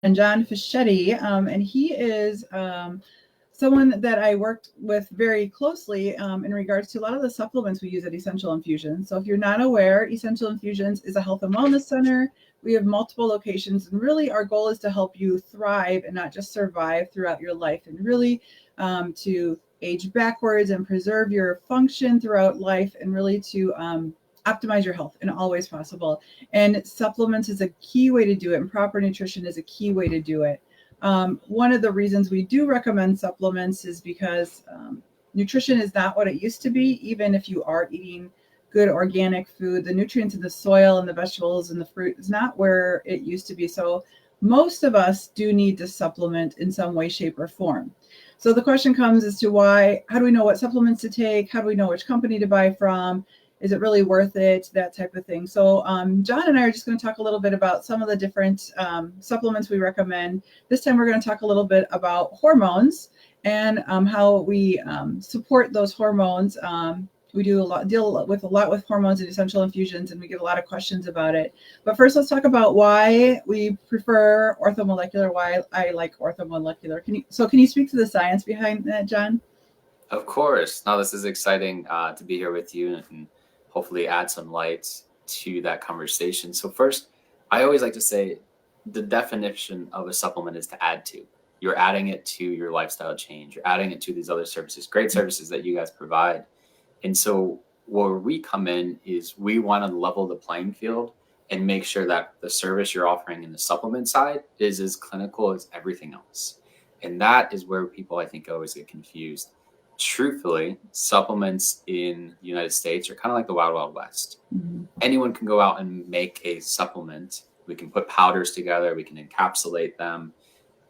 friend, John Fischetti, and he is someone that I worked with very closely in regards to a lot of the supplements we use at Essential Infusions. So if you're not aware, Essential Infusions is a health and wellness center. We have multiple locations, and really our goal is to help you thrive and not just survive throughout your life, and really to age backwards and preserve your function throughout life, and really to optimize your health in all ways possible. And supplements is a key way to do it, and proper nutrition is a key way to do it. One of the reasons we do recommend supplements is because nutrition is not what it used to be. Even if you are eating good organic food, the nutrients in the soil and the vegetables and the fruit is not where it used to be. So most of us do need to supplement in some way, shape, or form. So the question comes as to how do we know what supplements to take? How do we know which company to buy from? Is it really worth it? That type of thing. So John and I are just going to talk a little bit about some of the different supplements we recommend. This time we're going to talk a little bit about hormones and how we support those hormones. We deal with a lot with hormones and essential infusions, and we get a lot of questions about it. But first, let's talk about why we prefer orthomolecular, why I like orthomolecular. Can you speak to the science behind that, John? Of course. Now, this is exciting to be here with you and hopefully add some light to that conversation. So first, I always like to say the definition of a supplement is to add to. You're adding it to your lifestyle change. You're adding it to these other services, great services that you guys provide. And so where we come in is we want to level the playing field and make sure that the service you're offering in the supplement side is as clinical as everything else. And that is where people, I think, always get confused. Truthfully, supplements in the United States are kind of like the Wild Wild West. Mm-hmm. Anyone can go out and make a supplement. We can put powders together, we can encapsulate them.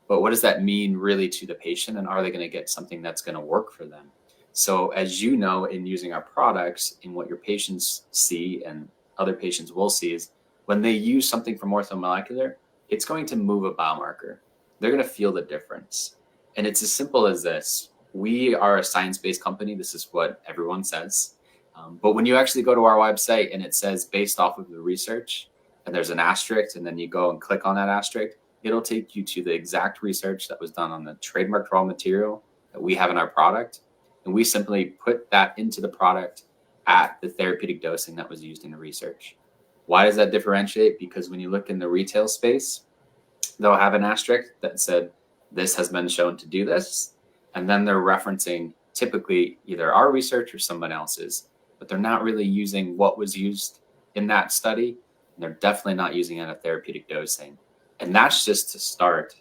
But what does that mean really to the patient? And are they going to get something that's going to work for them? So as you know, in using our products, and what your patients see and other patients will see is when they use something from orthomolecular, it's going to move a biomarker. They're going to feel the difference. And it's as simple as this. We are a science-based company. This is what everyone says. But when you actually go to our website and it says based off of the research, and there's an asterisk, and then you go and click on that asterisk, it'll take you to the exact research that was done on the trademarked raw material that we have in our product. And we simply put that into the product at the therapeutic dosing that was used in the research. Why does that differentiate? Because when you look in the retail space, they'll have an asterisk that said, this has been shown to do this. And then they're referencing typically either our research or someone else's, but they're not really using what was used in that study. And they're definitely not using it at therapeutic dosing. And that's just to start.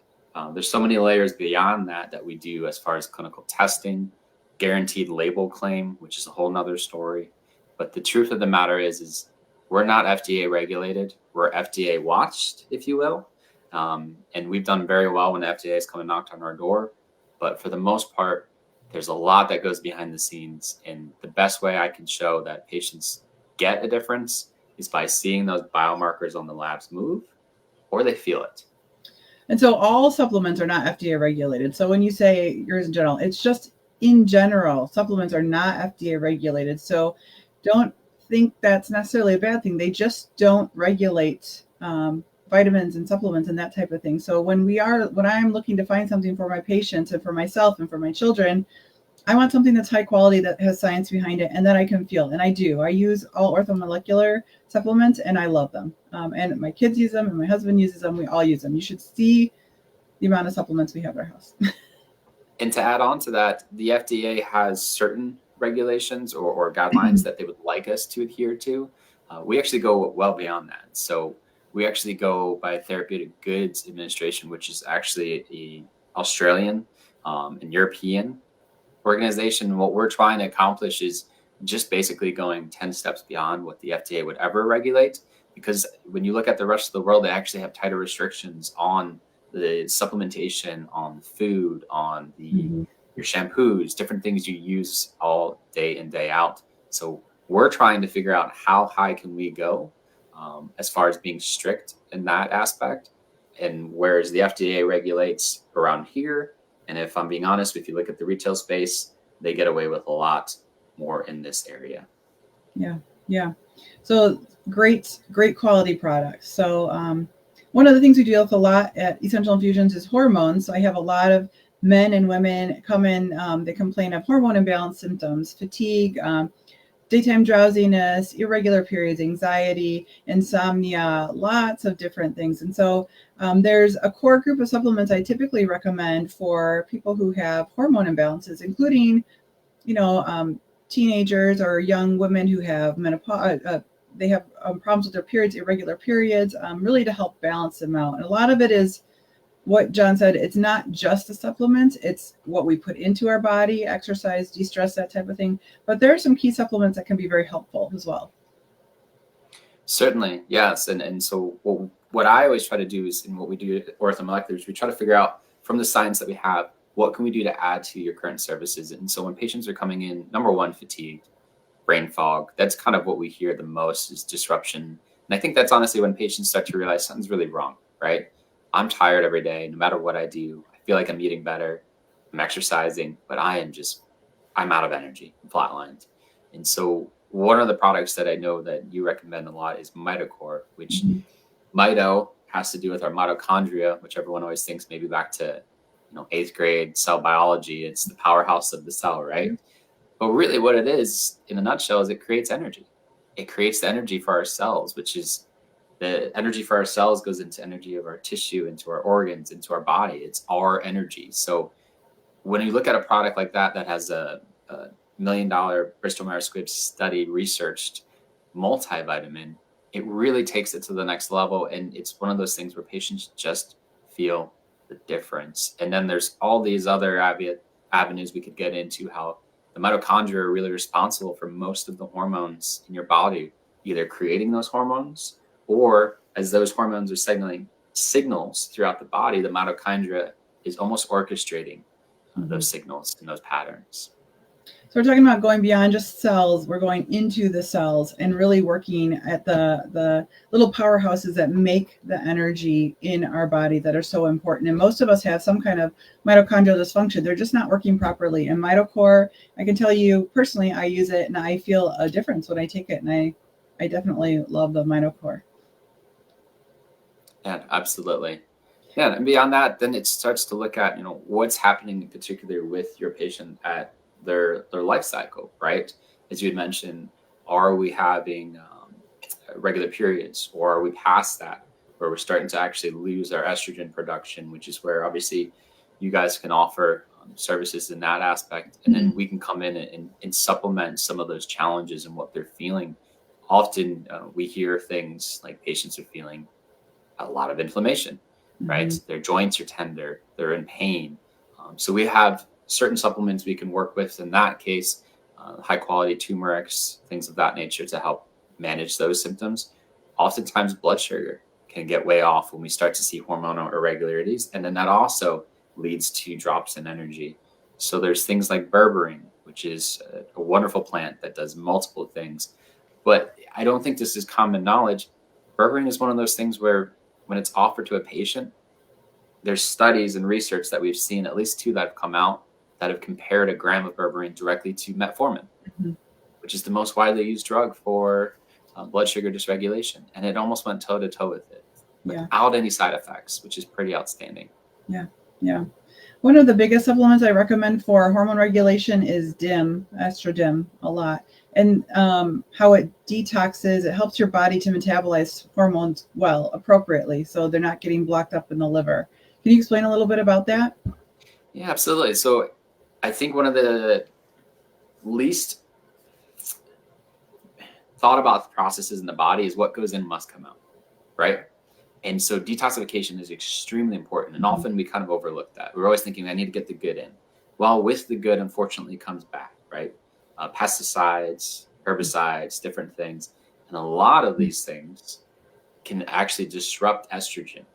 There's so many layers beyond that we do as far as clinical testing, guaranteed label claim, which is a whole nother story. But the truth of the matter is we're not FDA regulated. We're FDA watched, if you will. And we've done very well when the FDA has come and knocked on our door. But for the most part, there's a lot that goes behind the scenes. And the best way I can show that patients get a difference is by seeing those biomarkers on the labs move, or they feel it. And so all supplements are not FDA regulated. So when you say yours in general, it's just in general, supplements are not FDA regulated. So don't think that's necessarily a bad thing. They just don't regulate vitamins and supplements and that type of thing. So when I'm looking to find something for my patients and for myself and for my children, I want something that's high quality, that has science behind it, and that I can feel. And I do. I use all orthomolecular supplements, and I love them. And my kids use them, and my husband uses them. We all use them. You should see the amount of supplements we have at our house. And to add on to that, the FDA has certain regulations or guidelines that they would like us to adhere to. We actually go well beyond that. So we actually go by Therapeutic Goods Administration, which is actually a Australian and European organization. What we're trying to accomplish is just basically going 10 steps beyond what the FDA would ever regulate. Because when you look at the rest of the world, they actually have tighter restrictions on the supplementation, on food, on your shampoos, different things you use all day in, day out. So we're trying to figure out how high can we go as far as being strict in that aspect. And whereas the FDA regulates around here, and if I'm being honest, if you look at the retail space, they get away with a lot more in this area. Yeah. So great quality products. So one one of the things we deal with a lot at Essential Infusions is hormones. So I have a lot of men and women come in, they complain of hormone imbalance symptoms, fatigue, daytime drowsiness, irregular periods, anxiety, insomnia, lots of different things. And so there's a core group of supplements I typically recommend for people who have hormone imbalances, including, teenagers or young women who have menopause. They have problems with their periods, irregular periods, really to help balance them out. And a lot of it is what John said. It's not just the supplements, it's what we put into our body, exercise, de-stress, that type of thing. But there are some key supplements that can be very helpful as well. Certainly, yes. And so what I always try to do is, and what we do at Orthomolecular, is we try to figure out from the science that we have, what can we do to add to your current services? And so when patients are coming in, number one, fatigued, brain fog, that's kind of what we hear the most, is disruption. And I think that's honestly when patients start to realize something's really wrong, right? I'm tired every day, no matter what I do. I feel like I'm eating better, I'm exercising, but I'm out of energy, I'm flatlined. And so one of the products that I know that you recommend a lot is Mitocore, which mito has to do with our mitochondria, which everyone always thinks maybe back to 8th grade cell biology. It's the powerhouse of the cell, right? But really what it is in a nutshell is it creates energy. It creates the energy for our cells, which is the energy for our cells goes into energy of our tissue, into our organs, into our body. It's our energy. So when you look at a product like that has a $1 million Bristol Myers Squibb study researched multivitamin, it really takes it to the next level. And it's one of those things where patients just feel the difference. And then there's all these other avenues we could get into, how the mitochondria are really responsible for most of the hormones in your body, either creating those hormones, or as those hormones are signaling signals throughout the body, the mitochondria is almost orchestrating those signals and those patterns. So we're talking about going beyond just cells. We're going into the cells and really working at the little powerhouses that make the energy in our body that are so important. And most of us have some kind of mitochondrial dysfunction. They're just not working properly. And Mitocore, I can tell you personally, I use it and I feel a difference when I take it. And I definitely love the Mitocore. Yeah, absolutely. Yeah, and beyond that, then it starts to look at what's happening in particular with your patient at their life cycle, right? As you had mentioned, are we having regular periods, or are we past that, where we're starting to actually lose our estrogen production, which is where obviously you guys can offer services in that aspect, and then we can come in and supplement some of those challenges and what they're feeling. Often we hear things like patients are feeling a lot of inflammation, right? Their joints are tender, they're in pain. So we have certain supplements we can work with in that case, high quality turmerics, things of that nature, to help manage those symptoms. Oftentimes blood sugar can get way off when we start to see hormonal irregularities, and then that also leads to drops in energy. So there's things like berberine, which is a wonderful plant that does multiple things, but I don't think this is common knowledge. Berberine is one of those things where when it's offered to a patient, there's studies and research that we've seen, at least 2 that have come out, that have compared a gram of berberine directly to metformin, which is the most widely used drug for blood sugar dysregulation. And it almost went toe to toe with it without any side effects, which is pretty outstanding. Yeah. One of the biggest supplements I recommend for hormone regulation is DIM, Estrodim, a lot. And how it detoxes, it helps your body to metabolize hormones appropriately, so they're not getting blocked up in the liver. Can you explain a little bit about that? Yeah, absolutely. So I think one of the least thought about processes in the body is what goes in must come out, right? And so detoxification is extremely important. And often we kind of overlook that. We're always thinking, I need to get the good in. Well, with the good, unfortunately, comes bad, right? Pesticides, herbicides, different things. And a lot of these things can actually disrupt estrogen.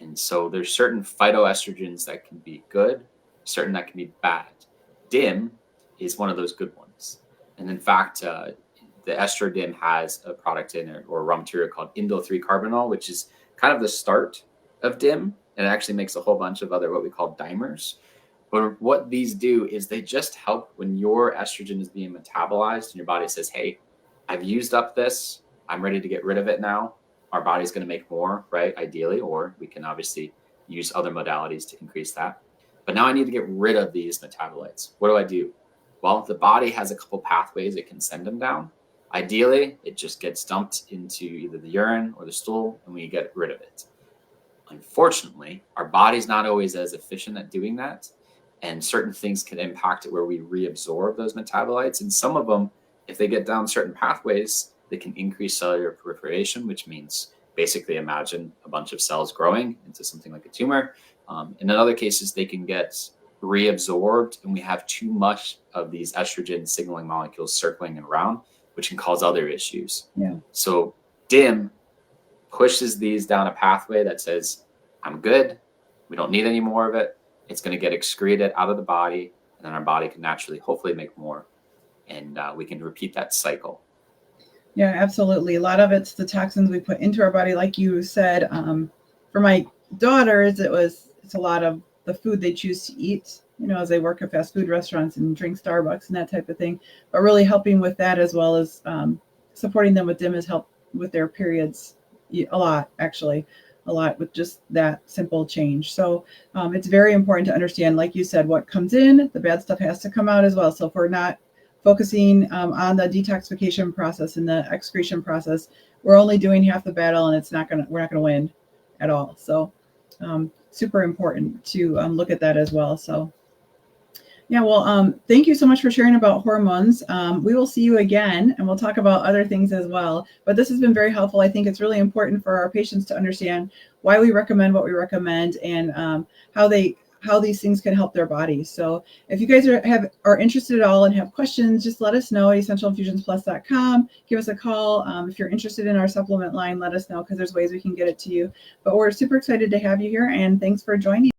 And so there's certain phytoestrogens that can be good, certain that can be bad. DIM is one of those good ones. And in fact, the Estrodim has a product in it, or raw material, called indole-3-carbinol, which is kind of the start of DIM, and it actually makes a whole bunch of other what we call dimers. But what these do is they just help when your estrogen is being metabolized and your body says, hey, I've used up this, I'm ready to get rid of it now. our body's going to make more, right? Ideally, or we can obviously use other modalities to increase that. But now I need to get rid of these metabolites. What do I do? Well, the body has a couple pathways it can send them down. Ideally, it just gets dumped into either the urine or the stool, and we get rid of it. Unfortunately, our body's not always as efficient at doing that, and certain things can impact it where we reabsorb those metabolites. And some of them, if they get down certain pathways, they can increase cellular proliferation, which means basically imagine a bunch of cells growing into something like a tumor. And in other cases, they can get reabsorbed, and we have too much of these estrogen signaling molecules circling around, which can cause other issues. Yeah. So DIM pushes these down a pathway that says, I'm good. We don't need any more of it. It's going to get excreted out of the body, and then our body can naturally, hopefully, make more. And we can repeat that cycle. Yeah, absolutely. A lot of it's the toxins we put into our body, like you said. For my daughters, it's a lot of the food they choose to eat, as they work at fast food restaurants and drink Starbucks and that type of thing. But really helping with that, as well as supporting them with DIM, has helped with their periods a lot with just that simple change. So it's very important to understand, like you said, what comes in, the bad stuff has to come out as well. So if we're not focusing on the detoxification process and the excretion process, we're only doing half the battle, and we're not gonna win at all. So super important to look at that as well. So yeah, well, thank you so much for sharing about hormones. We will see you again, and we'll talk about other things as well. But this has been very helpful. I think it's really important for our patients to understand why we recommend what we recommend, and how these things can help their bodies. So if you guys are interested at all and have questions, just let us know at essentialinfusionsplus.com. Give us a call. If you're interested in our supplement line, let us know, because there's ways we can get it to you. But we're super excited to have you here, and thanks for joining.